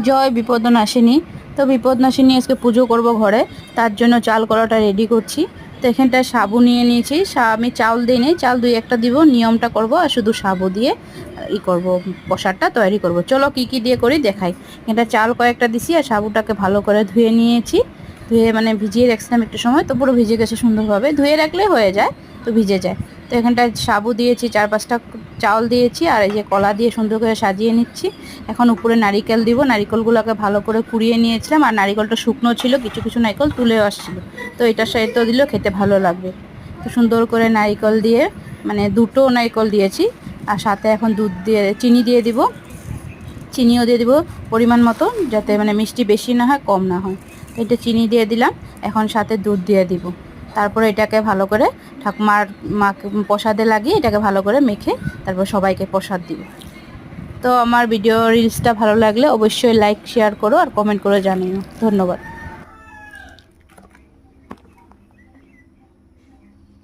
জয় বিপদনাশিনী। তো বিপদনাশিনী আজকে পুজো করব ঘরে, তার জন্য চাল করাটা রেডি করছি। তো এখানটায় সাবু নিয়ে নিয়েছি, আমি চাউল দিই নি, চাল 2-1টা দিব, নিয়মটা করব আর শুধু সাবু দিয়ে করব, প্রসাদটা তৈরি করব। চলো কি কি দিয়ে করি দেখাই। এটা চাল কয়েকটা দিছি আর সাবুটাকে ভালো করে ধুয়ে নিয়েছি। ধুয়ে মানে ভিজিয়ে রাখছিলাম একটু সময়, তো পুরো ভিজে গেছে সুন্দরভাবে, ধুয়ে রাখলে হয়ে যায়, তো ভিজে যায়। তো এখানটায় সাবু দিয়েছি, 4-5টা চাউল দিয়েছি, আর এই যে কলা দিয়ে সুন্দর করে সাজিয়ে নিচ্ছি। এখন উপরে নারিকেল দিব, নারিকেলগুলোকে ভালো করে কুড়িয়ে নিয়েছিলাম, আর নারিকেলটা শুকনো ছিল, কিছু কিছু নারিকেল তুলেও আসছিল। তো এটার সাথে দিলেও খেতে ভালো লাগবে। তো সুন্দর করে নারিকেল দিয়ে, মানে 2টো নারিকেল দিয়েছি, আর সাথে এখন দুধ দিয়ে চিনি দিয়ে দিব, চিনিও দিয়ে দিব পরিমাণ মতো, যাতে মানে মিষ্টি বেশি না হয় কম না হয়। তো এটা চিনি দিয়ে দিলাম, এখন সাথে দুধ দিয়ে দিব। তারপরে এটাকে ভালো করে ঠাকুমার মাকে প্রসাদে লাগিয়ে এটাকে ভালো করে মেখে তারপর সবাইকে প্রসাদ দিব। তো আমার ভিডিও রিলসটা ভালো লাগলে অবশ্যই লাইক শেয়ার করো আর কমেন্ট করে জানিও। ধন্যবাদ।